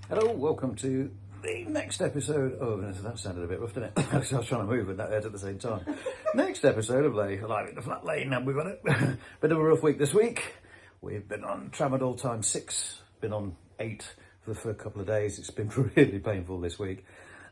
Hello, welcome to the next episode. Oh, that sounded a bit rough, didn't it? I was trying to move with that head at the same time. Next episode of Live in the Flat Lane, and we've got a bit of a rough week this week. We've been on tramadol times 6, been on 8 for a couple of days. It's been really painful this week.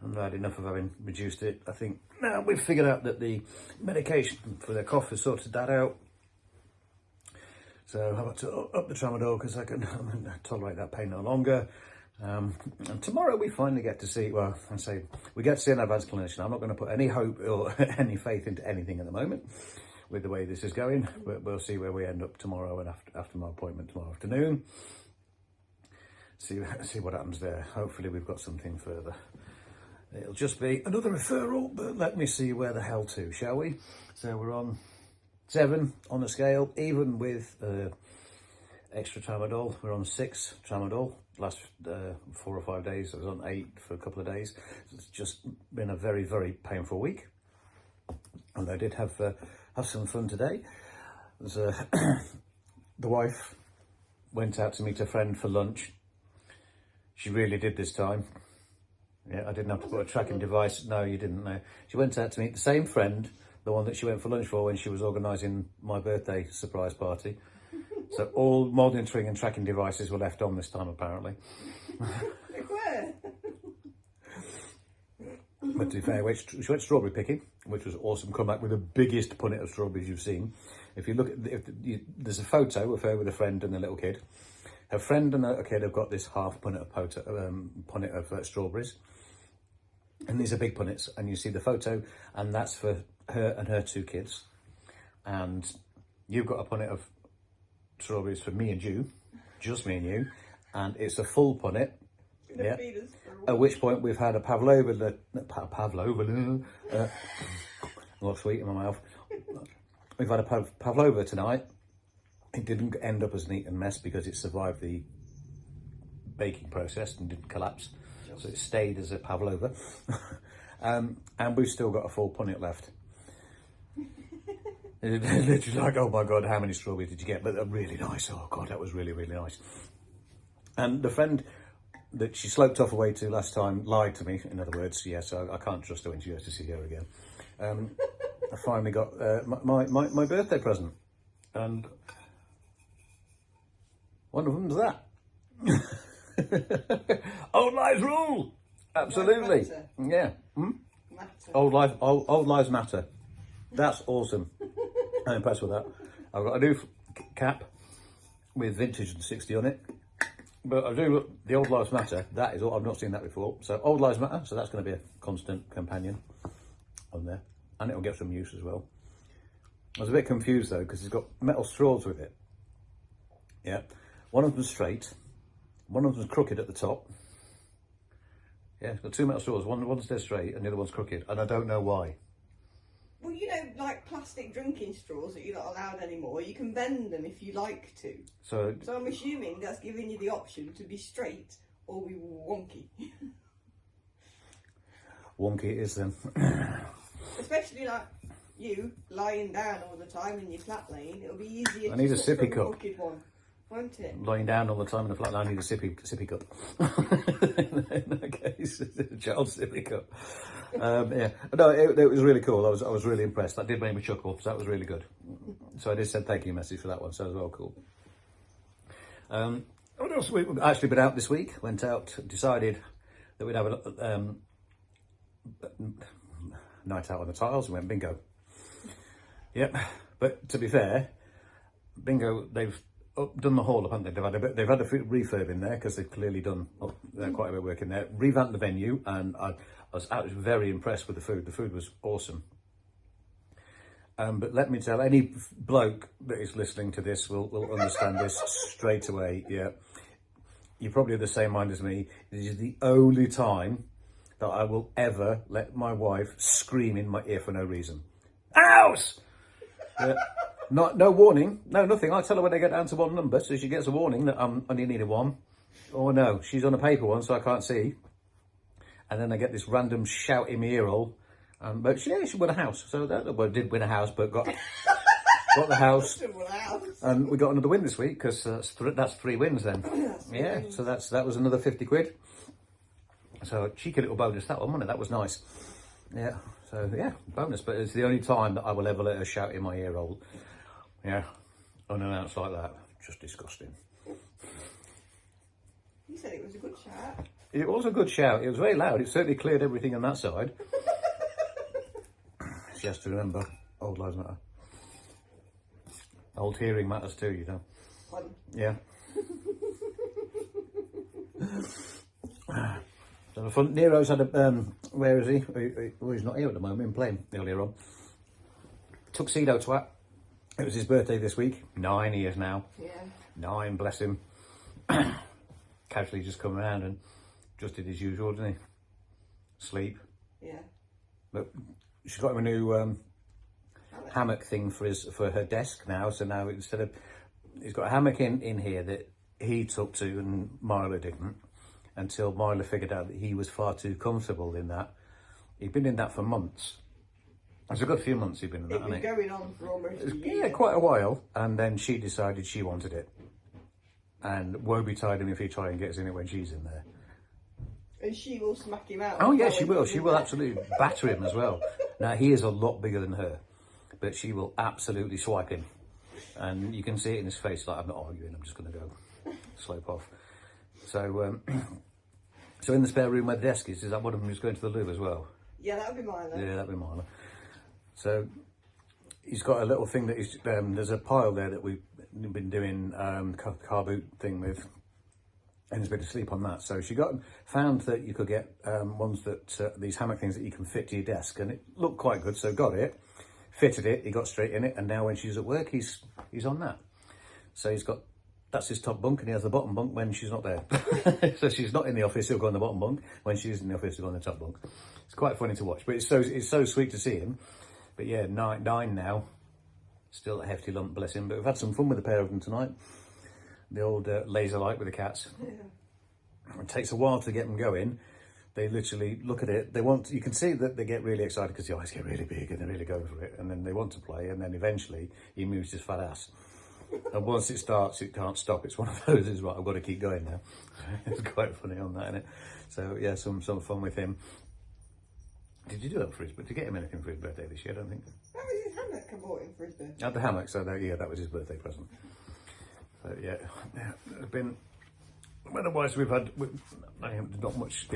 I've had enough of having reduced it. I think now we've figured out that the medication for the cough has sorted that out. So I've got to up the tramadol because I can tolerate that pain no longer. And tomorrow we finally get to see, well, I say we get to see an advanced clinician. I'm not going to put any hope or any faith into anything at the moment with the way this is going, but we'll see where we end up tomorrow and after my appointment tomorrow afternoon. See what happens there. Hopefully we've got something further. It'll just be another referral, but let me see where the hell to, shall we? So we're on 7 on the scale, even with extra tramadol. We're on 6 tramadol. Last 4 or 5 days, I was on 8 for a couple of days. It's just been a very, very painful week. And I did have some fun today. The wife went out to meet a friend for lunch. She really did this time. Yeah, I didn't have to put a tracking device. No, you didn't know. She went out to meet the same friend, the one that she went for lunch for when she was organising my birthday surprise party. So all monitoring and tracking devices were left on this time, apparently. But to be fair, she went strawberry picking, which was awesome. Come back with the biggest punnet of strawberries you've seen. If you look at, there's a photo of her with a friend and a little kid. Her friend and a kid have got this half punnet of strawberries. And these are big punnets, and you see the photo, and that's for her and her 2 kids. And you've got a punnet of strawberries for me and you, just me and you, and it's a full punnet. Yeah. At which point we've had a pavlova, not sweet in my mouth. We've had a pavlova tonight. It didn't end up as neat and mess because it survived the baking process and didn't collapse, so it stayed as a pavlova. And we've still got a full punnet left. Literally like, oh my God, how many strawberries did you get? But they're really nice. Oh God, that was really, really nice. And the friend that she sloped off away to last time lied to me, in other words. Yes, I can't trust her when she goes to see her again. I finally got my birthday present. And one of them's that. Old lives rule. Absolutely. Yeah. Old lives matter. That's awesome. I'm impressed with that. I've got a new cap with vintage and 60 on it. But I do the Old Lives Matter. That is all. I've not seen that before. So Old Lives Matter. So that's going to be a constant companion on there. And it'll get some use as well. I was a bit confused though, because it's got metal straws with it. Yeah. One of them's straight. One of them's crooked at the top. Yeah, it's got 2 metal straws. One's dead straight and the other one's crooked. And I don't know why. Well, you know, like plastic drinking straws that you're not allowed anymore, you can bend them if you like to. So I'm assuming that's giving you the option to be straight or be wonky. Wonky it is then. Especially like you lying down all the time in your flat lane, it'll be easier I need a sippy cup. One, won't it? Lying down all the time in the flat line, I need a sippy cup. In that case, it's a child's sippy cup. Yeah, no, it was really cool. I was really impressed. That did make me chuckle, so that was really good. So I did send thank you message for that one, so that was well cool. What else? We've actually been out this week. Went out, decided that we'd have a night out on the tiles and went bingo. Yep, but to be fair, bingo, they've done the hall up, haven't they? They've had a refurb in there because they've clearly done quite a bit of work in there. Revamped the venue, and I was very impressed with the food. The food was awesome. But let me tell, any bloke that is listening to this will understand this straight away. Yeah, you're probably of the same mind as me. This is the only time that I will ever let my wife scream in my ear for no reason. House! No warning, no nothing. I tell her when they get down to 1 number, so she gets a warning that I only need a 1. Or no, she's on a paper one, so I can't see. And then I get this random shout in my ear hole. But she won a house, so did win a house, but got got the house, and we got another win this week because that's 3 wins then. Yeah, so that was another 50 quid. So a cheeky little bonus that one, wasn't it? That was nice. Yeah, so yeah, bonus, but it's the only time that I will ever let her shout in my ear hole. Yeah, unannounced like that. Just disgusting. You said it was a good shout. It was a good shout. It was very loud. It certainly cleared everything on that side. She has to remember, old lives matter. Old hearing matters too, you know. Fun. Yeah. So the fun. Nero's had a, where is he? Well, he's not here at the moment, he's playing earlier on. Tuxedo twat. It was his birthday this week. 9 years now. Yeah. 9, bless him. Casually just come around and just did his usual, didn't he? Sleep. Yeah. But she's got him a new hammock thing for her desk now. So now instead of, he's got a hammock in here that he took to and Marla didn't, until Marla figured out that he was far too comfortable in that. He'd been in that for months. It's a good few months he'd been in that, hasn't it? It's been going on for almost a year. Yeah, quite a while. And then she decided she wanted it. And woe betide him if he tries and gets in it when she's in there. And she will smack him out. Oh yeah, she will. She will absolutely batter him as well. Now, he is a lot bigger than her, but she will absolutely swipe him. And you can see it in his face, like, I'm not arguing, I'm just going to go slope off. So, so in the spare room where the desk is that one of them who's going to the loo as well? Yeah, that would be mine. Yeah, that'd be mine. So he's got a little thing that he's, there's a pile there that we've been doing car boot thing with, and he's been asleep on that. So she found that you could get ones that, these hammock things that you can fit to your desk, and it looked quite good, so got it, fitted it, he got straight in it, and now when she's at work, he's on that. So he's got, that's his top bunk, and he has the bottom bunk when she's not there. So she's not in the office, he'll go on the bottom bunk. When she's in the office, he'll go on the top bunk. It's quite funny to watch, but it's so sweet to see him. But yeah, 9 now, still a hefty lump, bless him. But we've had some fun with the pair of them tonight. The old laser light with the cats. Yeah. It takes a while to get them going. They literally look at it. They want. You can see that they get really excited because the eyes get really big and they really go for it. And then they want to play. And then eventually he moves his fat ass. And once it starts, it can't stop. It's one of those. Is right. I've got to keep going now. It's quite funny on that, isn't it? So yeah, some fun with him. Did you do that for his birthday? Did you get him anything for his birthday this year? I don't think. That was his hammock I bought him for his birthday. The hammock, so yeah, that was his birthday present. So yeah, it's been, otherwise we've had not much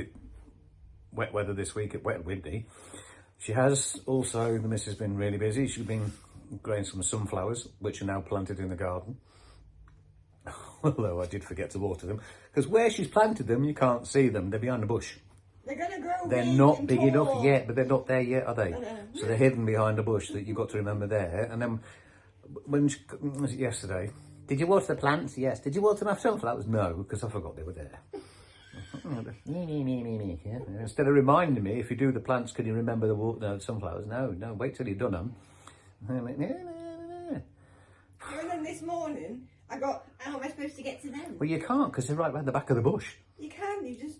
wet weather this week, wet and windy. She has also, the missus has been really busy. She's been growing some sunflowers, which are now planted in the garden. Although I did forget to water them, because where she's planted them, you can't see them, they're behind the bush. They're going to grow. They're not big enough yet, but they're not there yet, are they? So they're hidden behind a bush that you've got to remember there. And then, when was it yesterday? Did you water the plants? Yes. Did you water my sunflowers? No, because I forgot they were there. Instead of reminding me, if you do the plants, can you remember the sunflowers? No, wait till you've done them. And then this morning, I got, how am I supposed to get to them? Well, you can't, because they're right behind the back of the bush. You can, you just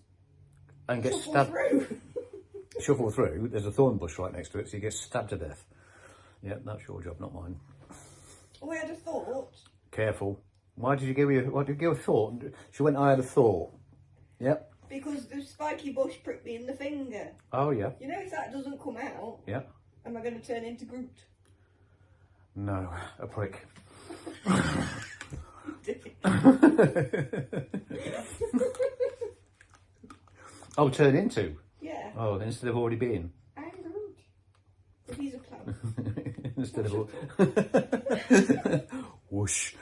and get stabbed through. Shuffle through. There's a thorn bush right next to it, so you get stabbed to death. Yeah, that's your job, not mine. Oh, I had a thought. Careful. Why did you give a thought? She went, I had a thought. Yep. Because the spiky bush pricked me in the finger. Oh yeah. You know, if that doesn't come out, yeah, am I going to turn into Groot? No, a prick. Oh, turn into? Yeah. Oh, instead of already being? I'm Groot. But he's a clown. Instead of... Whoosh.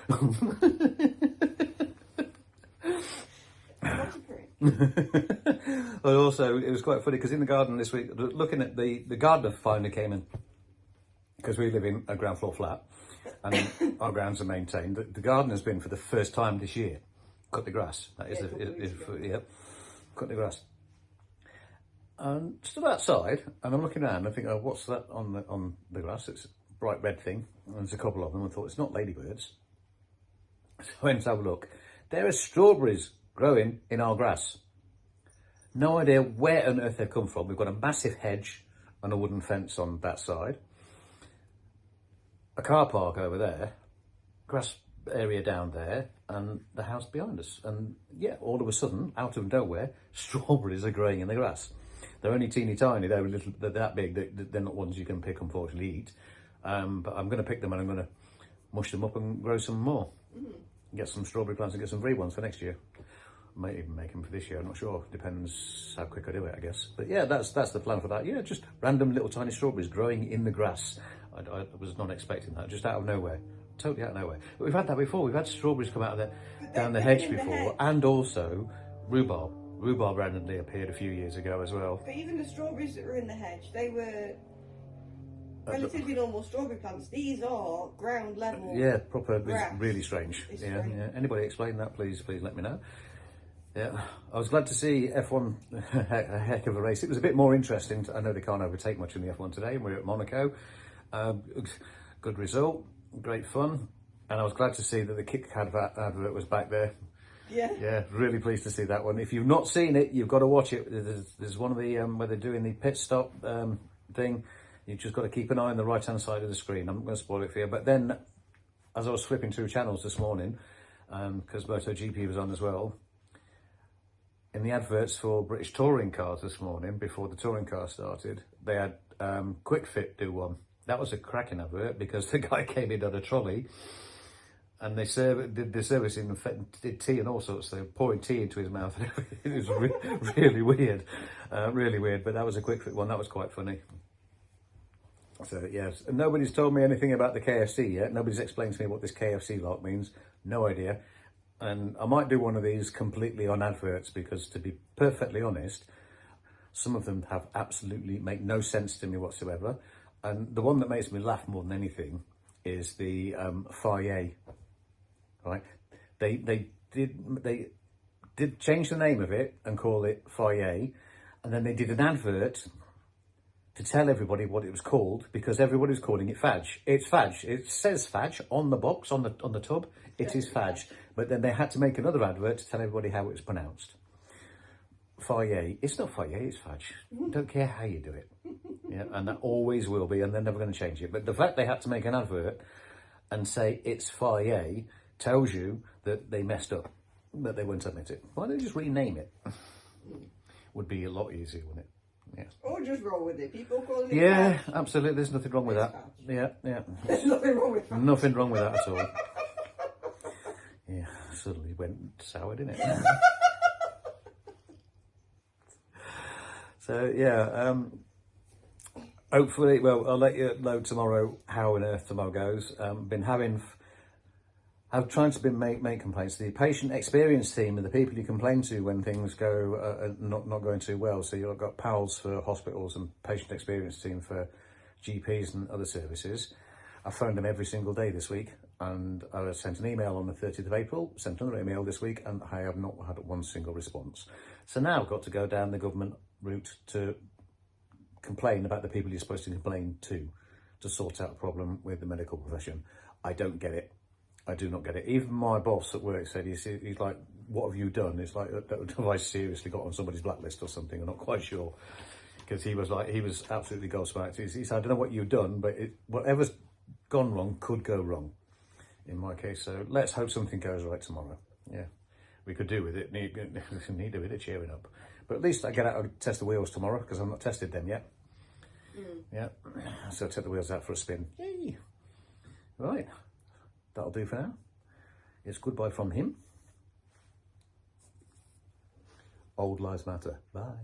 But also, it was quite funny, because in the garden this week, looking at the gardener finally came in, because we live in a ground floor flat, and our grounds are maintained. The gardener's been, for the first time this year, cut the grass. That is, cut the grass. Stood outside, and I'm looking around, and I think, oh, what's that on the grass? It's a bright red thing, and there's a couple of them. I thought, it's not ladybirds. So I went to have a look. There are strawberries growing in our grass. No idea where on earth they've come from. We've got a massive hedge and a wooden fence on that side. a car park over there, grass area down there, and the house behind us. And yeah, all of a sudden, out of nowhere, strawberries are growing in the grass. They're only teeny tiny, they're that big, they're not ones you can pick, unfortunately, eat. But I'm going to pick them and I'm going to mush them up and grow some more. Get some strawberry plants and get some free ones for next year. Might even make them for this year, I'm not sure. Depends how quick I do it, I guess. But yeah, that's the plan for that. Yeah, just random little tiny strawberries growing in the grass. I was not expecting that, just out of nowhere. Totally out of nowhere. But we've had that before. We've had strawberries come out of down the hedge before, and also rhubarb. Rhubarb randomly appeared a few years ago as well. But even the strawberries that were in the hedge, they were relatively normal strawberry plants. These are ground level. Yeah, proper. Grass. It's really strange. It's yeah, strange. Yeah. Anybody explain that? Please let me know. Yeah, I was glad to see F1 a heck of a race. It was a bit more interesting. I know they can't overtake much in the F1 today, and we're at Monaco. Good result, great fun, and I was glad to see that the Kit Kat advert was back there. Yeah, really pleased to see that one. If you've not seen it, you've got to watch it. There's one of the where they're doing the pit stop thing. You've just got to keep an eye on the right hand side of the screen. I'm not going to spoil it for you. But then, as I was flipping through channels this morning, because MotoGP was on as well, in the adverts for British touring cars this morning, before the touring car started, they had Quick Fit do one. That was a cracking advert because the guy came in on a trolley and they did the servicing and did tea and all sorts. They were pouring tea into his mouth and everything. It was really weird, really weird. But that was a Quick Fit one. That was quite funny. So yes, and nobody's told me anything about the KFC yet. Nobody's explained to me what this KFC lot means. No idea. And I might do one of these completely on adverts because, to be perfectly honest, some of them have absolutely make no sense to me whatsoever. And the one that makes me laugh more than anything is the Fage. Right? They did change the name of it and call it Fage, and then they did an advert to tell everybody what it was called because everybody was calling it Fage. It's Fage. It says Fage on the box, on the tub. It is Fage. But then they had to make another advert to tell everybody how it was pronounced. Fage. It's not Fage, it's Fage. Don't care how you do it. Yeah, and that always will be, and they're never going to change it. But the fact they had to make an advert and say it's Fage tells you that they messed up, that they won't admit it. Why don't they just rename it? Would be a lot easier, wouldn't it? Yeah. Or just roll with it. People calling it Yeah, Fage. absolutely. There's nothing wrong with that. Fage. Yeah. There's nothing wrong with that. Nothing wrong with that at all. Yeah, suddenly went sour, didn't it? So yeah, hopefully, well, I'll let you know tomorrow how on earth tomorrow goes. I've tried to make complaints. The patient experience team are the people you complain to when things go not going too well. So you've got PALS for hospitals and patient experience team for GPs and other services. I phoned them every single day this week, and I sent an email on the 30th of April, sent another email this week, and I have not had one single response. So now I've got to go down the government route to complain about the people you're supposed to complain to sort out a problem with the medical profession. I don't get it. I do not get it. Even my boss at work said, he's like, what have you done? It's like, have I seriously got on somebody's blacklist or something? I'm not quite sure. Because he was absolutely gobsmacked. He said, I don't know what you've done, but whatever's gone wrong could go wrong in my case. So let's hope something goes right tomorrow. Yeah, we could do with it. Need a bit of cheering up. But at least I get out and test the wheels tomorrow because I've not tested them yet. Yeah, so I'll take the wheels out for a spin. Yay! Right, that'll do for now. It's goodbye from him. Old Lives Matter. Bye.